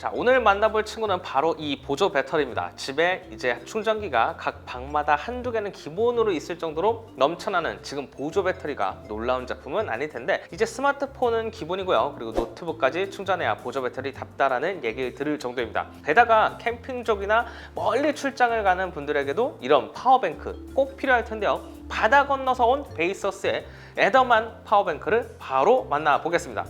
자, 오늘 만나볼 친구는 바로 이 보조 배터리입니다. 집에 이제 충전기가 각 방마다 한두 개는 기본으로 있을 정도로 넘쳐나는 지금 보조 배터리가 놀라운 제품은 아닐 텐데, 이제 스마트폰은 기본이고요. 그리고 노트북까지 충전해야 보조 배터리답다라는 얘기를 들을 정도입니다. 게다가 캠핑 쪽이나 멀리 출장을 가는 분들에게도 이런 파워뱅크 꼭 필요할 텐데요. 바다 건너서 온 베이서스의 에더만 파워뱅크를 바로 만나보겠습니다.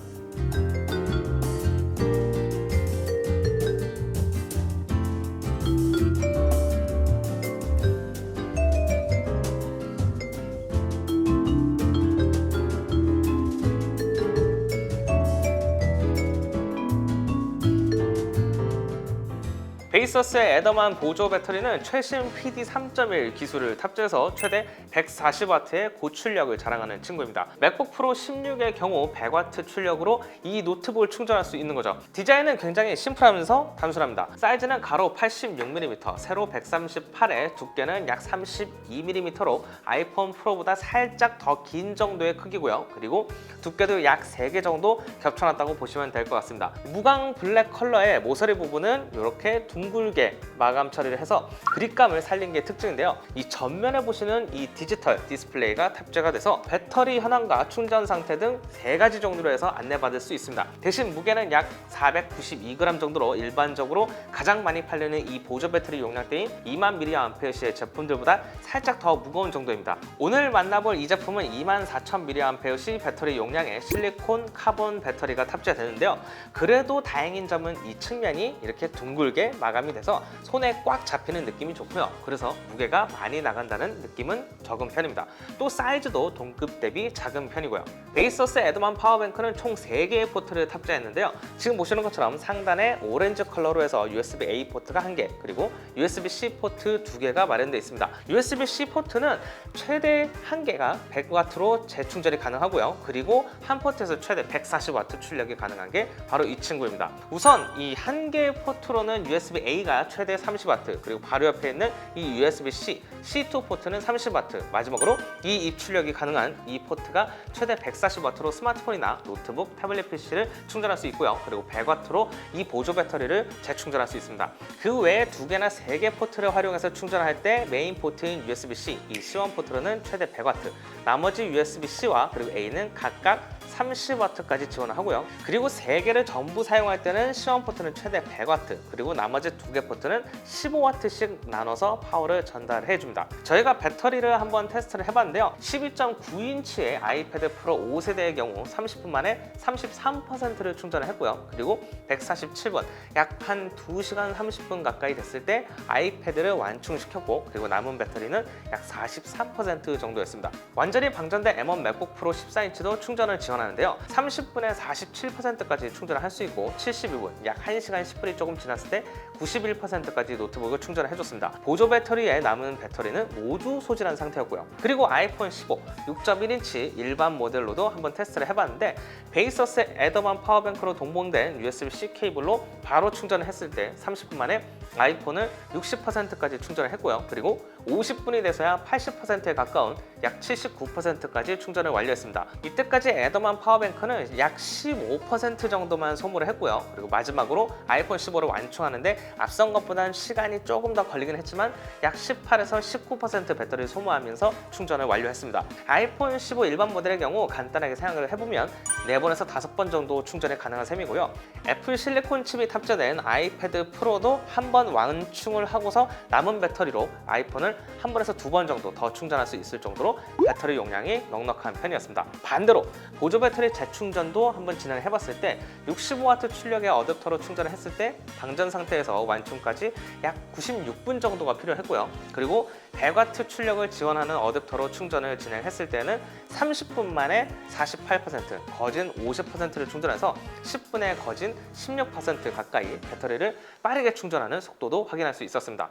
베이서스의 에더만 보조 배터리는 최신 PD3.1 기술을 탑재해서 최대 140W의 고출력을 자랑하는 친구입니다. 맥북 프로 16의 경우 100W 출력으로 이 노트북을 충전할 수 있는 거죠. 디자인은 굉장히 심플하면서 단순합니다. 사이즈는 가로 86mm, 세로 138에 두께는 약 32mm로 아이폰 프로보다 살짝 더 긴 정도의 크기고요. 그리고 두께도 약 3개 정도 겹쳐놨다고 보시면 될 것 같습니다. 무광 블랙 컬러의 모서리 부분은 이렇게 둥글게 마감 처리를 해서 그립감을 살린 게 특징인데요. 이 전면에 보시는 이 디지털 디스플레이가 탑재가 돼서 배터리 현황과 충전 상태 등 3가지 종류로 해서 안내받을 수 있습니다. 대신 무게는 약 492g 정도로 일반적으로 가장 많이 팔리는 이 보조 배터리 용량대인 20,000mAh의 제품들보다 살짝 더 무거운 정도입니다. 오늘 만나볼 이 제품은 24,000mAh 배터리 용량의 실리콘 카본 배터리가 탑재되는데요. 그래도 다행인 점은 이 측면이 이렇게 둥글게 마감이 돼서 손에 꽉 잡히는 느낌이 좋고요. 그래서 무게가 많이 나간다는 느낌은 적은 편입니다. 또 사이즈도 동급 대비 작은 편이고요. 베이서스 에더만 파워뱅크는 총 3개의 포트를 탑재했는데요. 지금 보시는 것처럼 상단에 오렌지 컬러로 해서 USB-A 포트가 1개, 그리고 USB-C 포트 2개가 마련되어 있습니다. USB-C 포트는 최대 1개가 100W로 재충전이 가능하고요. 그리고 한 포트에서 최대 140W 출력이 가능한 게 바로 이 친구입니다. 우선 이 1개의 포트로는 USB-A가 최대 30W, 그리고 바로 옆에 있는 이 USB-C, C2 포트는 30W, 마지막으로 이 입출력이 가능한 이 포트가 최대 140W로 스마트폰이나 노트북, 태블릿 PC를 충전할 수 있고요. 그리고 100W로 이 보조 배터리를 재충전할 수 있습니다. 그 외에 2개나 3개 포트를 활용해서 충전할 때 메인 포트인 USB-C, 이 C1 포트로는 최대 100W, 나머지 USB-C와 그리고 A는 각각 30W까지 지원을 하고요. 그리고 3개를 전부 사용할 때는 C1 포트는 최대 100W, 그리고 나머지 2개 포트는 15W씩 나눠서 파워를 전달해 줍니다. 저희가 배터리를 한번 테스트를 해봤는데요. 12.9인치의 아이패드 프로 5세대의 경우 30분 만에 33%를 충전을 했고요. 그리고 147분, 약 한 2시간 30분 가까이 됐을 때 아이패드를 완충시켰고, 그리고 남은 배터리는 약 43% 정도였습니다. 완전히 방전된 M1 맥북 프로 14인치도 충전을 지원하는데요. 30분에 47%까지 충전을 할 수 있고, 72분, 약 1시간 10분이 조금 지났을 때 91%까지 노트북을 충전을 해줬습니다. 보조 배터리에 남은 배터리는 모두 소진한 상태였고요. 그리고 아이폰 15 6.1인치 일반 모델로도 한번 테스트를 해봤는데, 베이서스 에더만 파워뱅크로 동봉된 USB-C 케이블로 바로 충전을 했을 때 30분 만에 아이폰을 60%까지 충전을 했고요. 그리고 50분이 돼서야 80%에 가까운 약 79%까지 충전을 완료했습니다. 이때까지 에더만 파워뱅크는 약 15% 정도만 소모를 했고요. 그리고 마지막으로 아이폰 15를 완충하는데 앞선 것보다는 시간이 조금 더 걸리긴 했지만 약 18에서 19% 배터리를 소모하면서 충전을 완료했습니다. 아이폰 15 일반 모델의 경우 간단하게 생각을 해보면 4번에서 5번 정도 충전이 가능한 셈이고요. 애플 실리콘 칩이 탑재된 아이패드 프로도 한 번 완충을 하고서 남은 배터리로 아이폰을 한 번에서 2번 정도 더 충전할 수 있을 정도로 배터리 용량이 넉넉한 편이었습니다. 반대로 보조 배터리 재충전도 한번 진행해 봤을 때 65W 출력의 어댑터로 충전을 했을 때 방전 상태에서 완충까지 약 96분 정도가 필요했고요. 그리고 100W 출력을 지원하는 어댑터로 충전을 진행했을 때는 30분 만에 48%, 거진 50%를 충전해서 10분에 거진 16% 가까이 배터리를 빠르게 충전하는 속도도 확인할 수 있었습니다.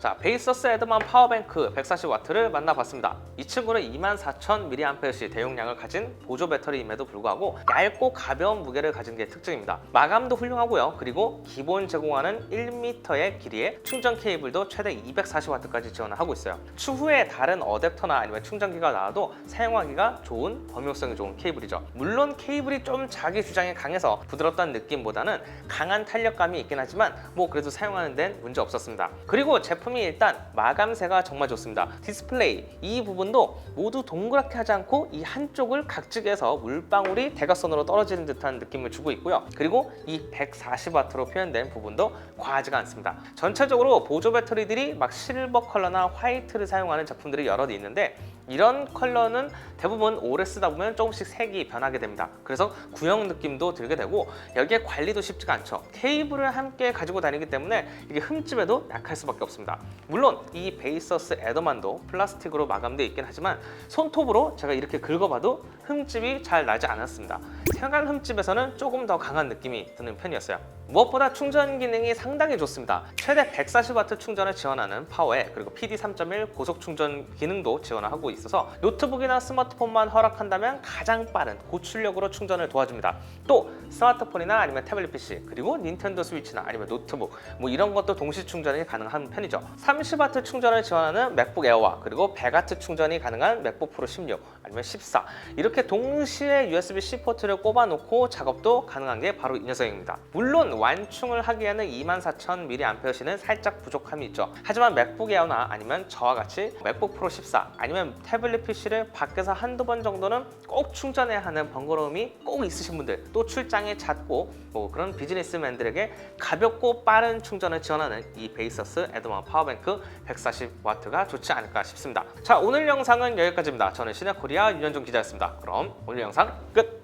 자, 베이서스 에드만 파워뱅크 140W를 만나봤습니다. 이 친구는 24,000mAh 대용량을 가진 보조 배터리임에도 불구하고 얇고 가벼운 무게를 가진 게 특징입니다. 마감도 훌륭하고요. 그리고 기본 제공하는 1m의 길이의 충전 케이블도 최대 240W까지 지원을 하고 있어요. 추후에 다른 어댑터나 아니면 충전기가 나와도 사용하기가 좋은, 범용성이 좋은 케이블이죠. 물론 케이블이 좀 자기 주장이 강해서 부드럽다는 느낌보다는 강한 탄력감이 있긴 하지만 뭐 그래도 사용하는 데는 문제 없었습니다. 그리고 제품이 일단 마감새가 정말 좋습니다. 디스플레이 이 부분도 모두 동그랗게 하지 않고 이 한쪽을 각지게서 물방울이 대각선으로 떨어지는 듯한 느낌을 주고 있고요. 그리고 이 140W로 표현된 부분도 과하지가 않습니다. 전체적으로 보조 배터리들이 막 실버 컬러나 화이트를 사용하는 제품들이 여러 있는데 이런 컬러는 대부분 오래 쓰다 보면 조금씩 색이 변하게 됩니다. 그래서 구형 느낌도 들게 되고 여기에 관리도 쉽지가 않죠. 케이블을 함께 가지고 다니기 때문에 이게 흠집에도 약할 수밖에 없습니다. 물론 이 베이서스 에더만도 플라스틱으로 마감되어 있긴 하지만 손톱으로 제가 이렇게 긁어봐도 흠집이 잘 나지 않았습니다. 생활 흠집에서는 조금 더 강한 느낌이 드는 편이었어요. 무엇보다 충전 기능이 상당히 좋습니다. 최대 140W 충전을 지원하는 파워에 그리고 PD 3.1 고속 충전 기능도 지원을 하고 있어서 노트북이나 스마트폰만 허락한다면 가장 빠른 고출력으로 충전을 도와줍니다. 또 스마트폰이나 아니면 태블릿 PC 그리고 닌텐도 스위치나 아니면 노트북 뭐 이런 것도 동시 충전이 가능한 편이죠. 30W 충전을 지원하는 맥북 에어와 그리고 100W 충전이 가능한 맥북 프로 16 아니면 14 이렇게 동시에 USB-C 포트를 꼽아놓고 작업도 가능한 게 바로 이 녀석입니다. 물론 완충을 하기에는 24,000mAh는 살짝 부족함이 있죠. 하지만 맥북 에어나 아니면 저와 같이 맥북 프로 14 아니면 태블릿 PC를 밖에서 한두 번 정도는 꼭 충전해야 하는 번거로움이 꼭 있으신 분들 또 출장에 잦고 뭐 그런 비즈니스맨들에게 가볍고 빠른 충전을 지원하는 이 베이서스 에드먼 파워뱅크 140W가 좋지 않을까 싶습니다. 자, 오늘 영상은 여기까지입니다. 저는 시네코리아 윤현종 기자였습니다. 그럼 오늘 영상 끝!